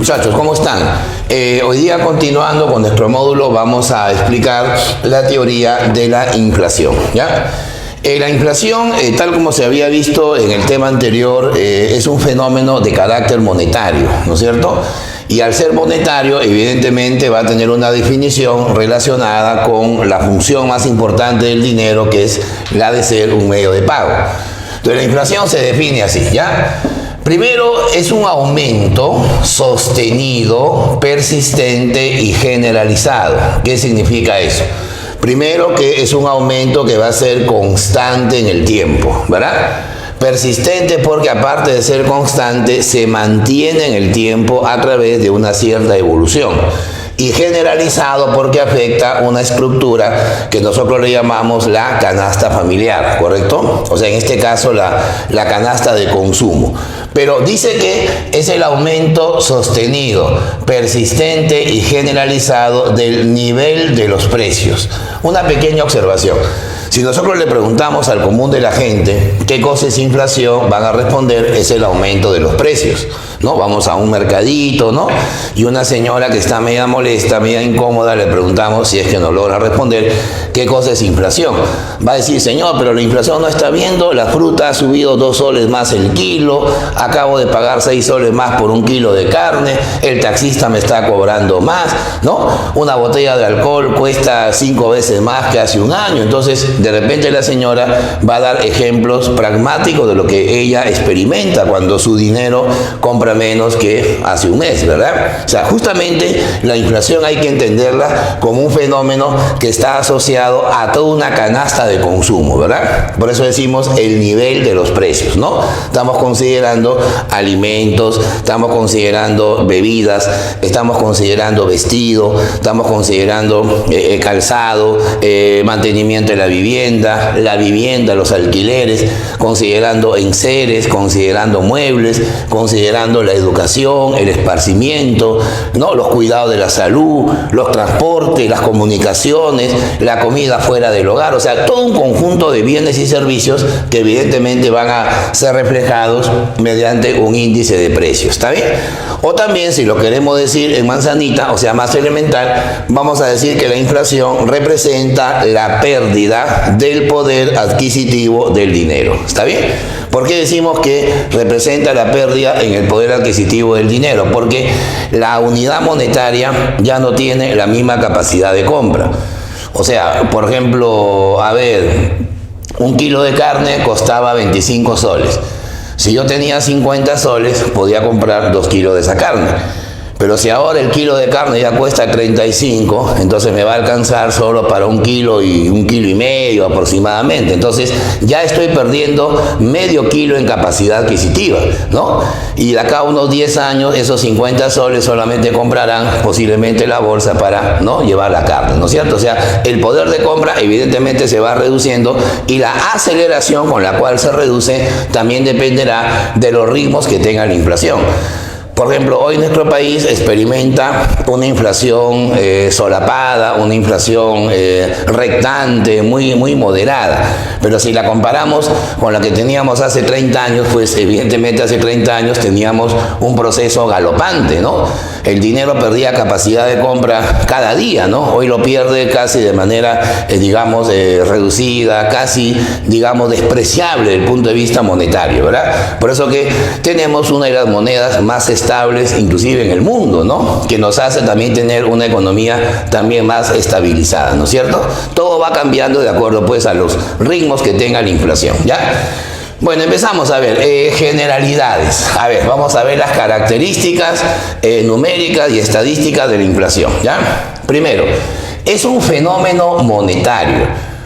Muchachos, ¿cómo están? Hoy día, continuando con nuestro módulo, vamos a explicar la teoría de la inflación, ¿ya? La inflación, tal como se había visto en el tema anterior, es un fenómeno de carácter monetario, ¿no es cierto? Y al ser monetario, evidentemente va a tener una definición relacionada con la función más importante del dinero, que es la de ser un medio de pago. Entonces, la inflación se define así, ¿ya? Primero, es un aumento sostenido, persistente y generalizado. ¿Qué significa eso? Primero, que es un aumento que va a ser constante en el tiempo, ¿verdad? Persistente porque, aparte de ser constante, se mantiene en el tiempo a través de una cierta evolución. Y generalizado porque afecta una estructura que nosotros le llamamos la canasta familiar, ¿correcto? O sea, en este caso la canasta de consumo. Pero dice que es el aumento sostenido, persistente y generalizado del nivel de los precios. Una pequeña observación. Si nosotros le preguntamos al común de la gente qué cosa es inflación, van a responder es el aumento de los precios, ¿no? Vamos a un mercadito, ¿no? Y una señora que está media molesta, media incómoda, le preguntamos, si es que no logra responder, ¿qué cosa es inflación? Va a decir, señor, pero la inflación no está viendo, la fruta ha subido 2 soles más el kilo, acabo de pagar 6 soles más por un kilo de carne, el taxista me está cobrando más, ¿no? Una botella de alcohol cuesta 5 veces más que hace un año. Entonces, de repente la señora va a dar ejemplos pragmáticos de lo que ella experimenta cuando su dinero compra menos que hace un mes, ¿verdad? O sea, justamente la inflación hay que entenderla como un fenómeno que está asociado a toda una canasta de consumo, ¿verdad? Por eso decimos el nivel de los precios, ¿no? Estamos considerando alimentos, estamos considerando bebidas, estamos considerando vestido, estamos considerando calzado, mantenimiento de la vivienda, los alquileres, considerando enseres, considerando muebles, considerando la educación, el esparcimiento, ¿no? Los cuidados de la salud, los transportes, las comunicaciones, la comida fuera del hogar, o sea, todo un conjunto de bienes y servicios que evidentemente van a ser reflejados mediante un índice de precios, ¿está bien? O también, si lo queremos decir en manzanita, o sea, más elemental, vamos a decir que la inflación representa la pérdida del poder adquisitivo del dinero, ¿está bien? ¿Por qué decimos que representa la pérdida en el poder adquisitivo del dinero? Porque la unidad monetaria ya no tiene la misma capacidad de compra. O sea, por ejemplo, a ver, un kilo de carne costaba 25 soles. Si yo tenía 50 soles, podía comprar 2 kilos de esa carne. Pero si ahora el kilo de carne ya cuesta 35, entonces me va a alcanzar solo para 1 kilo y 1,5 kilos aproximadamente. Entonces ya estoy perdiendo medio kilo en capacidad adquisitiva, ¿no? Y de acá a unos 10 años, esos 50 soles solamente comprarán posiblemente la bolsa para, ¿no?, llevar la carne, ¿no es cierto? O sea, el poder de compra evidentemente se va reduciendo y la aceleración con la cual se reduce también dependerá de los ritmos que tenga la inflación. Por ejemplo, hoy nuestro país experimenta una inflación solapada, una inflación rectante, muy moderada. Pero si la comparamos con la que teníamos hace 30 años, pues evidentemente hace 30 años teníamos un proceso galopante, ¿no? El dinero perdía capacidad de compra cada día, ¿no? Hoy lo pierde casi de manera, reducida, casi, digamos, despreciable desde el punto de vista monetario, ¿verdad? Por eso que tenemos una de las monedas más estables, inclusive en el mundo, ¿no? Que nos hace también tener una economía también más estabilizada, ¿no es cierto? Todo va cambiando de acuerdo, pues, a los ritmos que tenga la inflación, ¿ya? Bueno, empezamos a ver generalidades. A ver, vamos a ver las características numéricas y estadísticas de la inflación, ¿ya? Primero, es un fenómeno monetario.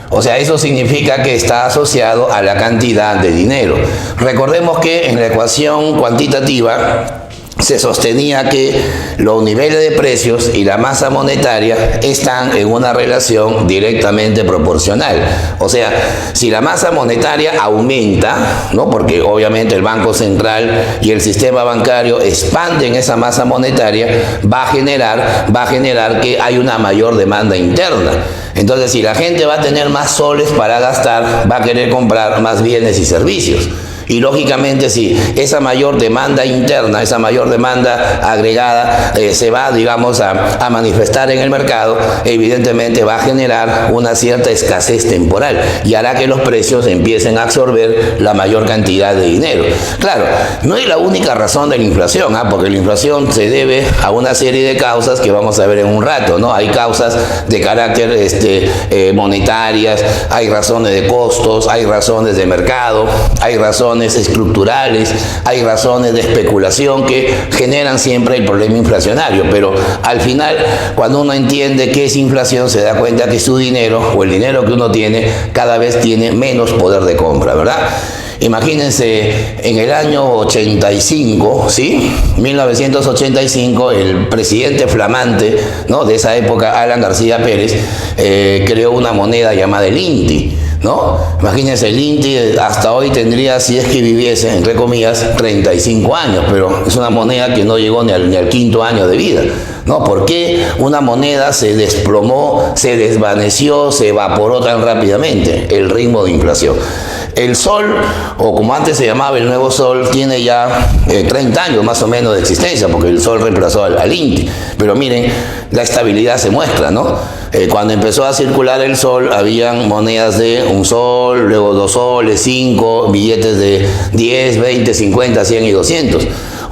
O sea, eso significa que está asociado a la cantidad de dinero. Recordemos que en la ecuación cuantitativa se sostenía que los niveles de precios y la masa monetaria están en una relación directamente proporcional. O sea, si la masa monetaria aumenta, ¿no?, porque obviamente el Banco Central y el sistema bancario expanden esa masa monetaria, va a generar que hay una mayor demanda interna. Entonces, si la gente va a tener más soles para gastar, va a querer comprar más bienes y servicios. Y lógicamente si esa mayor demanda interna, esa mayor demanda agregada se va, digamos, a manifestar en el mercado, evidentemente va a generar una cierta escasez temporal y hará que los precios empiecen a absorber la mayor cantidad de dinero. Claro, no es la única razón de la inflación, porque la inflación se debe a una serie de causas que vamos a ver en un rato, ¿no? Hay causas de carácter monetarias, hay razones de costos, hay razones de mercado, hay razones estructurales, hay razones de especulación que generan siempre el problema inflacionario, pero al final, cuando uno entiende qué es inflación, se da cuenta que su dinero o el dinero que uno tiene cada vez tiene menos poder de compra, ¿verdad? Imagínense, en el año 85, ¿sí? 1985, el presidente flamante, ¿no?, de esa época, Alan García Pérez, creó una moneda llamada el INTI, ¿no? Imagínense, el INTI hasta hoy tendría, si es que viviese, entre comillas, 35 años, pero es una moneda que no llegó ni al quinto año de vida, ¿no? ¿Por qué una moneda se desplomó, se desvaneció, se evaporó tan rápidamente? El ritmo de inflación. El sol, o como antes se llamaba el nuevo sol, tiene ya 30 años más o menos de existencia, porque el sol reemplazó al INTI. Pero miren, la estabilidad se muestra, ¿no? Cuando empezó a circular el sol, habían monedas de 1 sol, luego 2 soles, 5, billetes de 10, 20, 50, 100 y 200.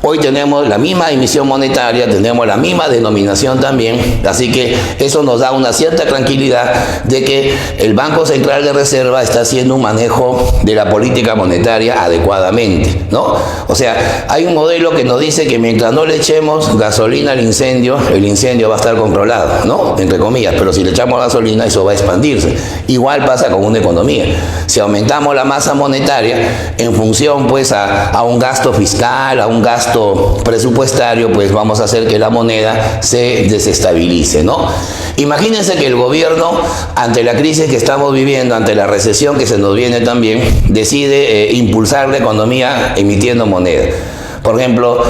Hoy tenemos la misma emisión monetaria, tenemos la misma denominación también, así que eso nos da una cierta tranquilidad de que el Banco Central de Reserva está haciendo un manejo de la política monetaria adecuadamente, ¿no? O sea, hay un modelo que nos dice que mientras no le echemos gasolina al incendio, el incendio va a estar controlado, ¿no? Entre comillas, pero si le echamos gasolina, eso va a expandirse. Igual pasa con una economía. Si aumentamos la masa monetaria en función, pues, a un gasto fiscal, a un gasto presupuestario, pues vamos a hacer que la moneda se desestabilice, ¿no? Imagínense que el gobierno, ante la crisis que estamos viviendo, ante la recesión que se nos viene también, decide impulsar la economía emitiendo moneda. Por ejemplo,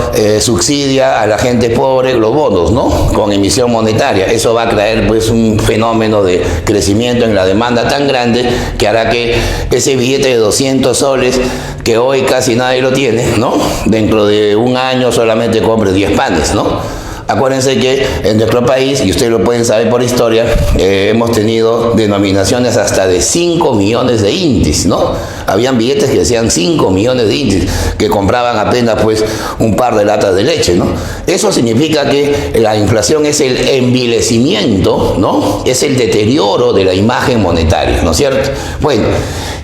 subsidia a la gente pobre los bonos, ¿no?, con emisión monetaria. Eso va a traer, pues, un fenómeno de crecimiento en la demanda tan grande que hará que ese billete de 200 soles, que hoy casi nadie lo tiene, ¿no?, dentro de un año solamente compre 10 panes, ¿no? Acuérdense que en nuestro país, y ustedes lo pueden saber por historia, hemos tenido denominaciones hasta de 5 millones de INTIs, ¿no? Habían billetes que decían 5 millones de INTIs, que compraban apenas, pues, un par de latas de leche, ¿no? Eso significa que la inflación es el envilecimiento, ¿no?, es el deterioro de la imagen monetaria, ¿no es cierto? Bueno,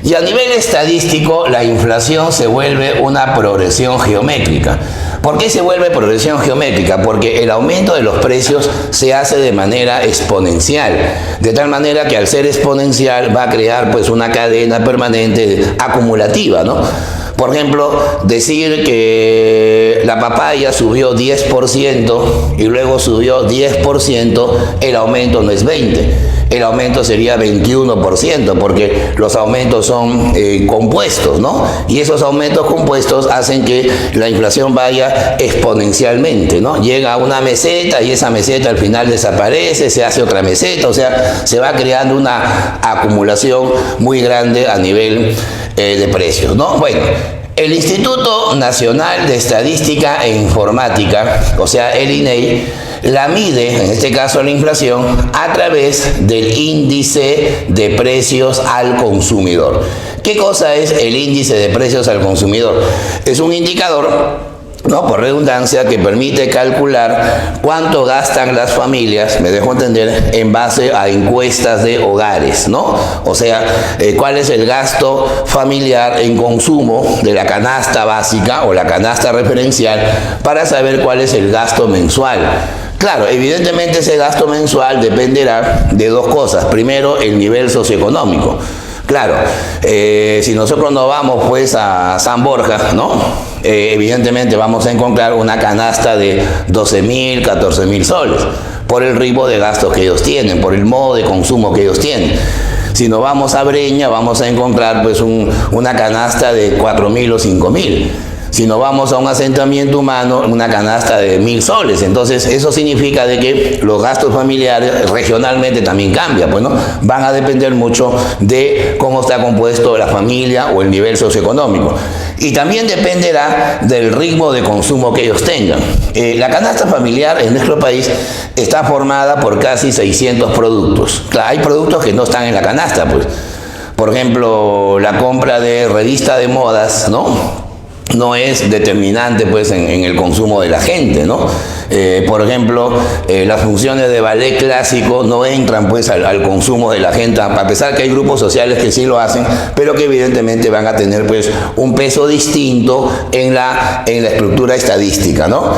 y a nivel estadístico, la inflación se vuelve una progresión geométrica. ¿Por qué se vuelve progresión geométrica? Porque el aumento de los precios se hace de manera exponencial, de tal manera que al ser exponencial va a crear, pues, una cadena permanente acumulativa, ¿no? Por ejemplo, decir que la papaya subió 10% y luego subió 10%, el aumento no es 20%. El aumento sería 21%, porque los aumentos son compuestos, ¿no? Y esos aumentos compuestos hacen que la inflación vaya exponencialmente, ¿no? Llega a una meseta y esa meseta al final desaparece, se hace otra meseta, o sea, se va creando una acumulación muy grande a nivel de precios, ¿no? Bueno, el Instituto Nacional de Estadística e Informática, o sea, el INEI, la mide, en este caso la inflación, a través del índice de precios al consumidor. ¿Qué cosa es el índice de precios al consumidor? Es un indicador, ¿no?, por redundancia, que permite calcular cuánto gastan las familias, me dejo entender, en base a encuestas de hogares, ¿no? O sea, cuál es el gasto familiar en consumo de la canasta básica o la canasta referencial para saber cuál es el gasto mensual. Claro, evidentemente ese gasto mensual dependerá de dos cosas. Primero, el nivel socioeconómico. Claro, si nosotros nos vamos, pues, a San Borja, ¿no?, evidentemente vamos a encontrar una canasta de 12.000, 14.000 soles, por el ritmo de gastos que ellos tienen, por el modo de consumo que ellos tienen. Si nos vamos a Breña, vamos a encontrar, pues, una canasta de 4.000 o 5.000. Si nos vamos a un asentamiento humano, una canasta de 1.000 soles. Entonces, eso significa de que los gastos familiares regionalmente también cambian, pues, ¿no? Van a depender mucho de cómo está compuesto la familia o el nivel socioeconómico. Y también dependerá del ritmo de consumo que ellos tengan. La canasta familiar en nuestro país está formada por casi 600 productos. Claro, hay productos que no están en la canasta, pues. Por ejemplo, la compra de revista de modas, no es determinante, pues, en el consumo de la gente, ¿no? Por ejemplo, las funciones de ballet clásico no entran, pues, al consumo de la gente, a pesar que hay grupos sociales que sí lo hacen, pero que evidentemente van a tener, pues, un peso distinto en la estructura estadística, ¿no?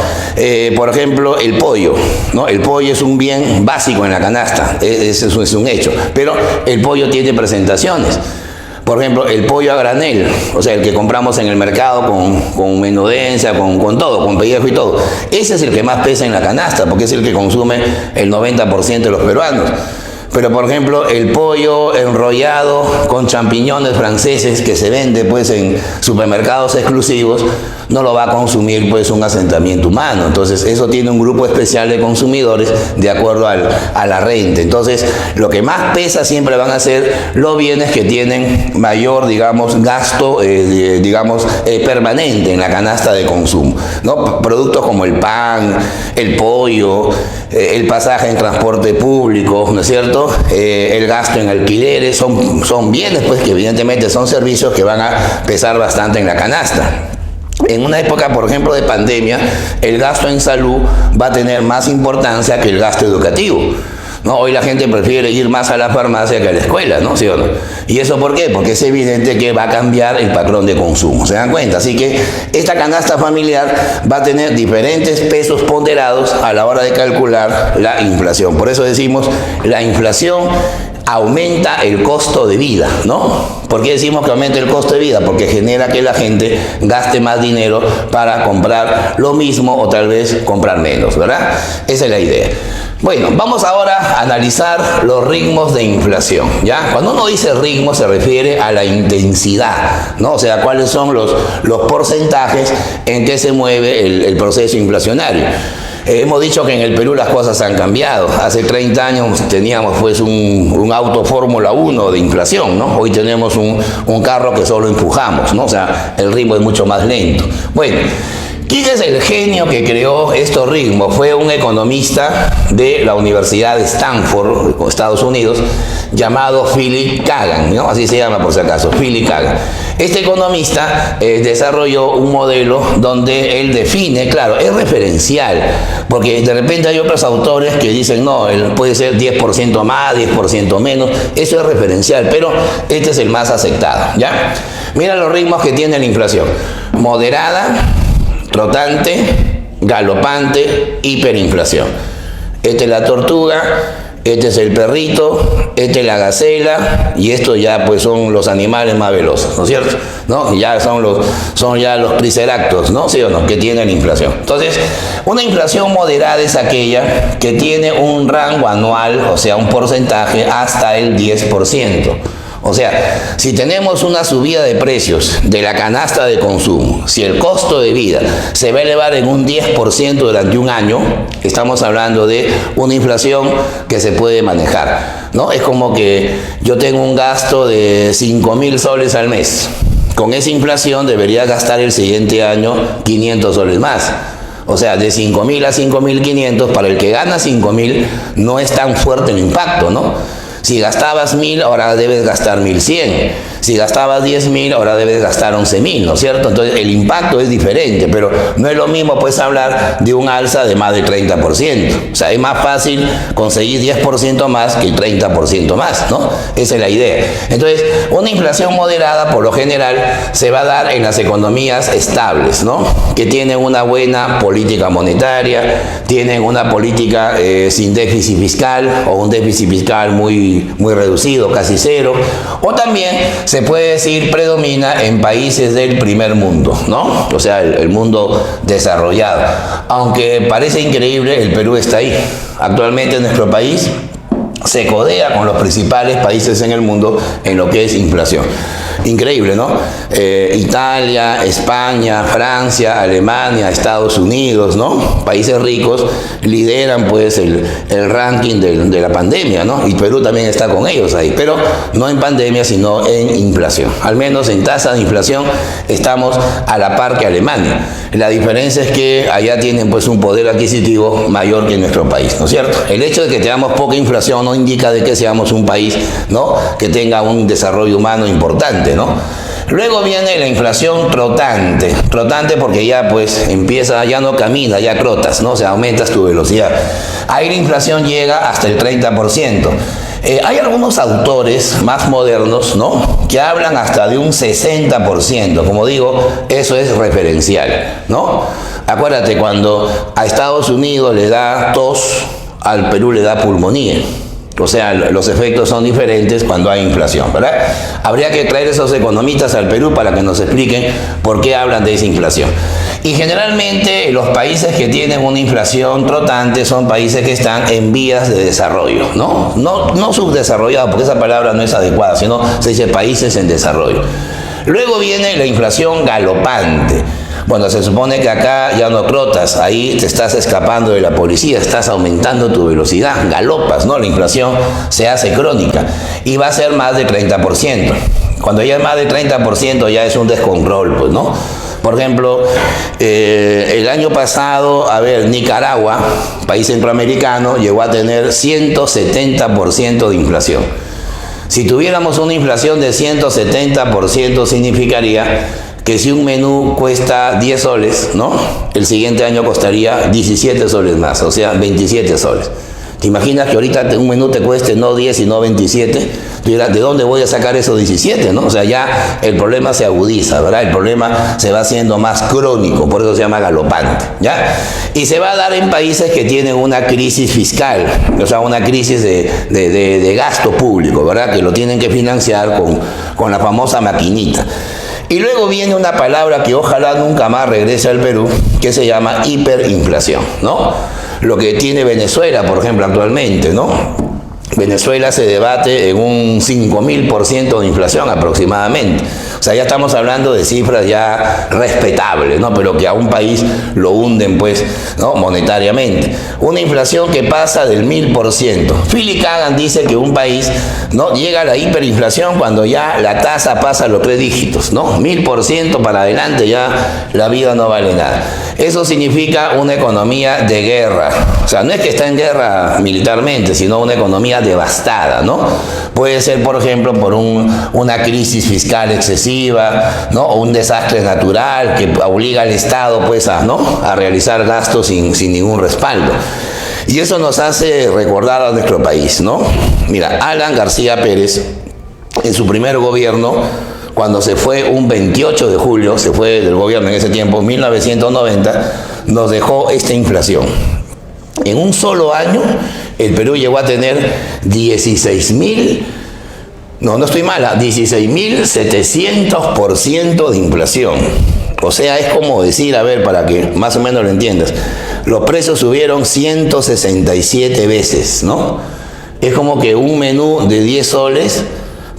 Por ejemplo, el pollo, ¿no? El pollo es un bien básico en la canasta, eso es un hecho, pero el pollo tiene presentaciones. Por ejemplo, el pollo a granel, o sea, el que compramos en el mercado con menudencia, con todo, con pellejo y todo. Ese es el que más pesa en la canasta, porque es el que consume el 90% de los peruanos. Pero, por ejemplo, el pollo enrollado con champiñones franceses que se vende, pues, en supermercados exclusivos, no lo va a consumir, pues, un asentamiento humano. Entonces, eso tiene un grupo especial de consumidores de acuerdo a la renta. Entonces, lo que más pesa siempre van a ser los bienes que tienen mayor, digamos, gasto, permanente en la canasta de consumo, ¿no? Productos como el pan, el pollo, el pasaje en transporte público, ¿no es cierto? El gasto en alquileres, son bienes, pues, que evidentemente son servicios que van a pesar bastante en la canasta. En una época, por ejemplo, de pandemia, el gasto en salud va a tener más importancia que el gasto educativo, ¿no? Hoy la gente prefiere ir más a la farmacia que a la escuela, ¿no? ¿Sí o no? ¿Y eso por qué? Porque es evidente que va a cambiar el patrón de consumo, ¿se dan cuenta? Así que esta canasta familiar va a tener diferentes pesos ponderados a la hora de calcular la inflación. Por eso decimos, la inflación aumenta el costo de vida, ¿no? ¿Por qué decimos que aumenta el costo de vida? Porque genera que la gente gaste más dinero para comprar lo mismo o tal vez comprar menos, ¿verdad? Esa es la idea. Bueno, vamos ahora a analizar los ritmos de inflación, ¿ya? Cuando uno dice ritmo se refiere a la intensidad, ¿no? O sea, cuáles son los porcentajes en que se mueve el proceso inflacionario. Hemos dicho que en el Perú las cosas han cambiado. Hace 30 años teníamos, pues, un auto Fórmula 1 de inflación, ¿no? Hoy tenemos un carro que solo empujamos, ¿no? O sea, el ritmo es mucho más lento. Bueno, ¿quién es el genio que creó estos ritmos? Fue un economista de la Universidad de Stanford, Estados Unidos, llamado Philip Kagan, ¿no? Así se llama por si acaso, Philip Kagan. Este economista desarrolló un modelo donde él define, claro, es referencial, porque de repente hay otros autores que dicen, no, puede ser 10% más, 10% menos, eso es referencial, pero este es el más aceptado, ¿ya? Mira los ritmos que tiene la inflación: moderada, trotante, galopante, hiperinflación. Esta es la tortuga, este es el perrito, esta es la gacela, y estos ya, pues, son los animales más veloces, ¿no es cierto? ¿No? Ya son ya los triceratops, ¿no? ¿Sí o no? Que tienen inflación. Entonces, una inflación moderada es aquella que tiene un rango anual, o sea, un porcentaje hasta el 10%. O sea, si tenemos una subida de precios de la canasta de consumo, si el costo de vida se va a elevar en un 10% durante un año, estamos hablando de una inflación que se puede manejar, ¿no? Es como que yo tengo un gasto de 5.000 soles al mes. Con esa inflación debería gastar el siguiente año 500 soles más. O sea, de 5.000 a 5.500, para el que gana 5.000 no es tan fuerte el impacto, ¿no? Si gastabas 1.000, ahora debes gastar 1.100. Si gastabas 10.000, ahora debes gastar 11.000, ¿no es cierto? Entonces el impacto es diferente, pero no es lo mismo, pues, hablar de un alza de más del 30%. O sea, es más fácil conseguir 10% más que el 30% más, ¿no? Esa es la idea. Entonces, una inflación moderada, por lo general, se va a dar en las economías estables, ¿no? Que tienen una buena política monetaria, tienen una política sin déficit fiscal, o un déficit fiscal muy reducido, casi cero, o también se puede decir predomina en países del primer mundo, ¿no? O sea, el mundo desarrollado. Aunque parece increíble, el Perú está ahí. Actualmente en nuestro país se codea con los principales países en el mundo en lo que es inflación. Increíble, ¿no? Italia, España, Francia, Alemania, Estados Unidos, ¿no? Países ricos lideran pues el ranking de la pandemia, ¿no? Y Perú también está con ellos ahí, pero no en pandemia, sino en inflación. Al menos en tasa de inflación estamos a la par que Alemania. La diferencia es que allá tienen pues un poder adquisitivo mayor que en nuestro país, ¿no es cierto? El hecho de que tengamos poca inflación no indica de que seamos un país, ¿no?, que tenga un desarrollo humano importante, ¿no? Luego viene la inflación trotante porque ya pues empieza, ya no camina, ya trotas, ¿no? O sea, aumentas tu velocidad. Ahí la inflación llega hasta el 30%. Hay algunos autores más modernos, ¿no?, que hablan hasta de un 60%. Como digo, eso es referencial, ¿no? Acuérdate, cuando a Estados Unidos le da tos, al Perú le da pulmonía. O sea, los efectos son diferentes cuando hay inflación, ¿verdad? Habría que traer esos economistas al Perú para que nos expliquen por qué hablan de esa inflación. Y generalmente los países que tienen una inflación trotante son países que están en vías de desarrollo, ¿no? No subdesarrollados, porque esa palabra no es adecuada, sino se dice países en desarrollo. Luego viene la inflación galopante. Bueno, se supone que acá ya no trotas, ahí te estás escapando de la policía, estás aumentando tu velocidad, galopas, ¿no? La inflación se hace crónica y va a ser más de 30%. Cuando ya es más de 30% ya es un descontrol, pues, ¿no? Por ejemplo, el año pasado, Nicaragua, país centroamericano, llegó a tener 170% de inflación. Si tuviéramos una inflación de 170%, significaría que si un menú cuesta 10 soles, ¿no?, el siguiente año costaría 17 soles más, o sea, 27 soles. ¿Te imaginas que ahorita un menú te cueste no 10 sino 27? Tú dirás, ¿de dónde voy a sacar esos 17? ¿No? O sea, ya el problema se agudiza, ¿verdad? El problema se va haciendo más crónico, por eso se llama galopante, ¿ya? Y se va a dar en países que tienen una crisis fiscal, o sea, una crisis de gasto público, ¿verdad?, que lo tienen que financiar con la famosa maquinita. Y luego viene una palabra que ojalá nunca más regrese al Perú, que se llama hiperinflación, ¿no? Lo que tiene Venezuela, por ejemplo, actualmente, ¿no? Venezuela se debate en un 5.000% de inflación aproximadamente. O sea, ya estamos hablando de cifras ya respetables, ¿no?, pero que a un país lo hunden, pues, ¿no?, monetariamente. Una inflación que pasa del 1.000%. Philip Kagan dice que un país, ¿no?, llega a la hiperinflación cuando ya la tasa pasa a los 3 dígitos, ¿no? 1.000% para adelante ya la vida no vale nada. Eso significa una economía de guerra. O sea, no es que está en guerra militarmente, sino una economía devastada, ¿no? Puede ser, por ejemplo, por una crisis fiscal excesiva, ¿no?, o un desastre natural que obliga al Estado, pues, a realizar gastos sin ningún respaldo. Y eso nos hace recordar a nuestro país, ¿no? Mira, Alan García Pérez, en su primer gobierno, cuando se fue un 28 de julio, se fue del gobierno en ese tiempo, 1990, nos dejó esta inflación. En un solo año, el Perú llegó a tener 16.700% de inflación. O sea, es como decir, para que más o menos lo entiendas, los precios subieron 167 veces, ¿no? Es como que un menú de 10 soles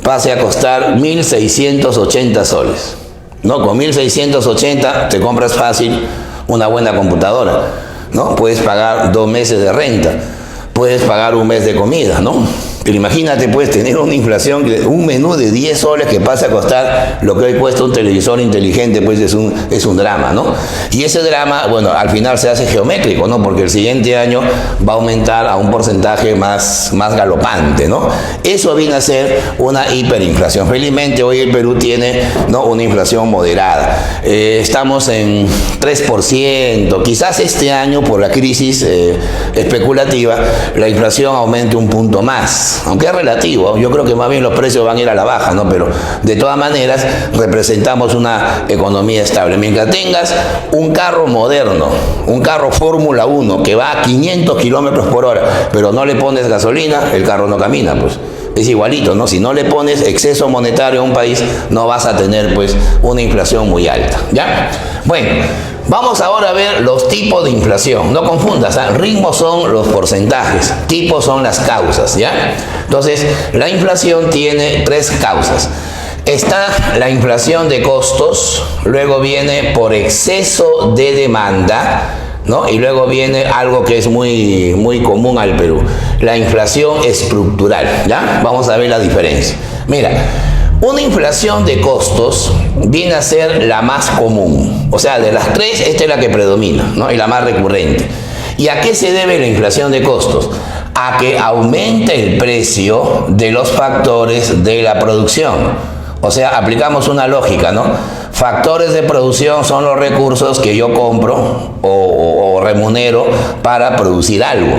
pase a costar 1.680 soles, ¿no? Con 1.680 te compras fácil una buena computadora, ¿no? Puedes pagar 2 meses de renta, puedes pagar un mes de comida, ¿no? Pero imagínate, pues, tener una inflación, un menú de 10 soles que pasa a costar lo que hoy cuesta un televisor inteligente, pues es un drama, ¿no? Y ese drama, bueno, al final se hace geométrico, ¿no? Porque el siguiente año va a aumentar a un porcentaje más galopante, ¿no? Eso viene a ser una hiperinflación. Felizmente hoy el Perú tiene, ¿no?, una inflación moderada. Estamos en 3%, quizás este año por la crisis especulativa la inflación aumente un punto más. Aunque es relativo, yo creo que más bien los precios van a ir a la baja, ¿no? Pero de todas maneras representamos una economía estable. Mientras tengas un carro moderno, un carro Fórmula 1 que va a 500 kilómetros por hora, pero no le pones gasolina, el carro no camina, pues. Es igualito, ¿no? Si no le pones exceso monetario a un país, no vas a tener, pues, una inflación muy alta, ¿ya? Bueno, Vamos ahora a ver los tipos de inflación. No confundas, ¿eh? Ritmos son los porcentajes, tipos son las causas, ¿ya? Entonces, la inflación tiene 3 causas. Está la inflación de costos, luego viene por exceso de demanda, ¿no? Y luego viene algo que es muy común al Perú, la inflación estructural, ¿ya? Vamos a ver la diferencia. Mira, una inflación de costos viene a ser la más común. O sea, de las 3, esta es la que predomina, ¿no? Y la más recurrente. ¿Y a qué se debe la inflación de costos? A que aumente el precio de los factores de la producción. O sea, aplicamos una lógica, ¿no? Factores de producción son los recursos que yo compro o remunero para producir algo.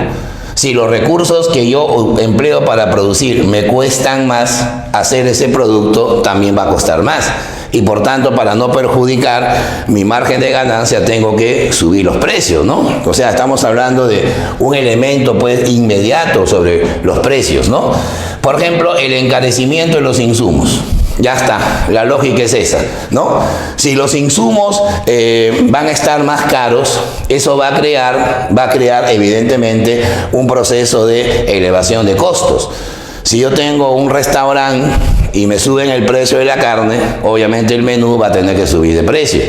Si los recursos que yo empleo para producir me cuestan más, hacer ese producto también va a costar más. Y por tanto, para no perjudicar mi margen de ganancia, tengo que subir los precios, ¿no? O sea, estamos hablando de un elemento, pues, inmediato sobre los precios, ¿no? Por ejemplo, el encarecimiento de los insumos. Ya está, la lógica es esa, ¿no? Si los insumos van a estar más caros, eso va a crear evidentemente un proceso de elevación de costos. Si yo tengo un restaurante y me suben el precio de la carne, obviamente el menú va a tener que subir de precio.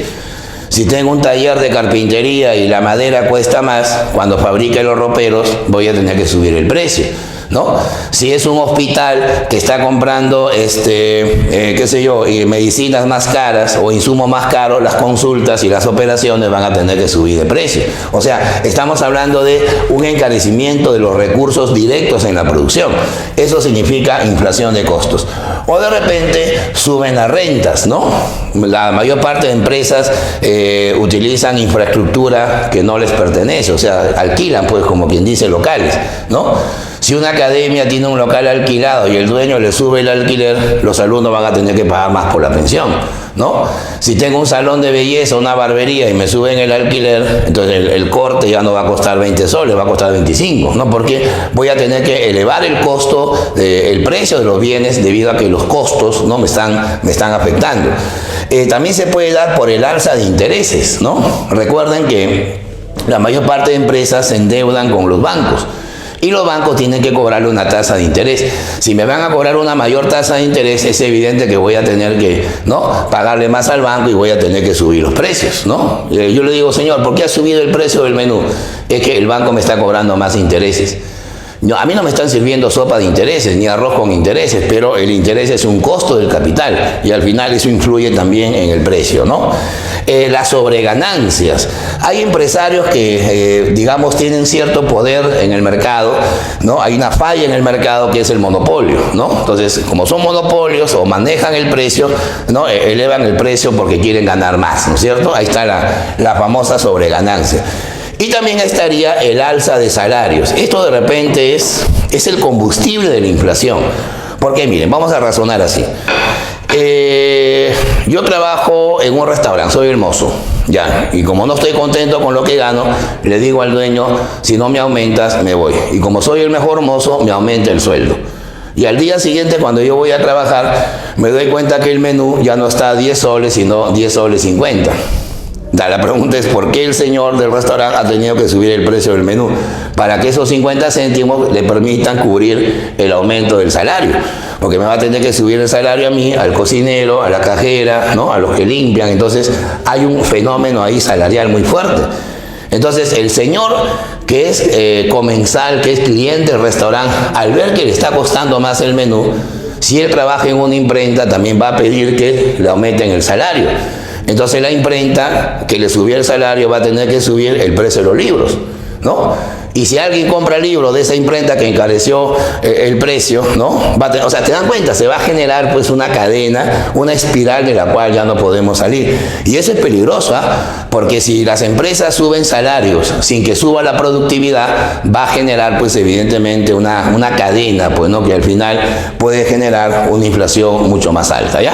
Si tengo un taller de carpintería y la madera cuesta más, cuando fabrique los roperos voy a tener que subir el precio, ¿no? Si es un hospital que está comprando, qué sé yo, medicinas más caras o insumos más caros, las consultas y las operaciones van a tener que subir de precio. O sea, estamos hablando de un encarecimiento de los recursos directos en la producción. Eso significa inflación de costos. O de repente suben las rentas, ¿no? La mayor parte de empresas utilizan infraestructura que no les pertenece, o sea, alquilan, pues, como quien dice, locales, ¿no? Si una academia tiene un local alquilado y el dueño le sube el alquiler, los alumnos van a tener que pagar más por la pensión, ¿no? Si tengo un salón de belleza, una barbería y me suben el alquiler, entonces el corte ya no va a costar 20 soles, va a costar 25, ¿no? Porque voy a tener que elevar el costo, el precio de los bienes debido a que los costos, ¿no? me están afectando. También se puede dar por el alza de intereses, ¿no? Recuerden que la mayor parte de empresas se endeudan con los bancos. Y los bancos tienen que cobrarle una tasa de interés. Si me van a cobrar una mayor tasa de interés, es evidente que voy a tener que, ¿no?, pagarle más al banco y voy a tener que subir los precios, ¿no? Yo le digo, señor, ¿por qué ha subido el precio del menú? Es que el banco me está cobrando más intereses. No, a mí no me están sirviendo sopa de intereses, ni arroz con intereses, pero el interés es un costo del capital y al final eso influye también en el precio, ¿no? Las sobreganancias. Hay empresarios que, digamos, tienen cierto poder en el mercado, ¿no? Hay una falla en el mercado que es el monopolio, ¿no? Entonces, como son monopolios o manejan el precio, ¿no?, elevan el precio porque quieren ganar más, ¿no es cierto? Ahí está la famosa sobreganancia. Y también estaría el alza de salarios. Esto de repente es el combustible de la inflación. Porque miren, vamos a razonar así. Yo trabajo en un restaurante, soy el mozo, ya, y como no estoy contento con lo que gano, le digo al dueño, si no me aumentas, me voy. Y como soy el mejor mozo, me aumenta el sueldo. Y al día siguiente, cuando yo voy a trabajar, me doy cuenta que el menú ya no está a 10 soles, sino 10 soles 50. La pregunta es, ¿por qué el señor del restaurante ha tenido que subir el precio del menú? Para que esos 50 céntimos le permitan cubrir el aumento del salario. Porque me va a tener que subir el salario a mí, al cocinero, a la cajera, ¿no?, a los que limpian. Entonces, hay un fenómeno ahí salarial muy fuerte. Entonces, el señor que es comensal, que es cliente del restaurante, al ver que le está costando más el menú, si él trabaja en una imprenta, también va a pedir que le aumenten el salario. Entonces la imprenta que le subió el salario va a tener que subir el precio de los libros, ¿no? Y si alguien compra libros de esa imprenta que encareció el precio, ¿no? O sea, te dan cuenta, se va a generar pues una cadena, una espiral de la cual ya no podemos salir. Y eso es peligroso, ¿ah? Porque si las empresas suben salarios sin que suba la productividad, va a generar pues evidentemente una cadena, pues, ¿no?, que al final puede generar una inflación mucho más alta, ¿ya?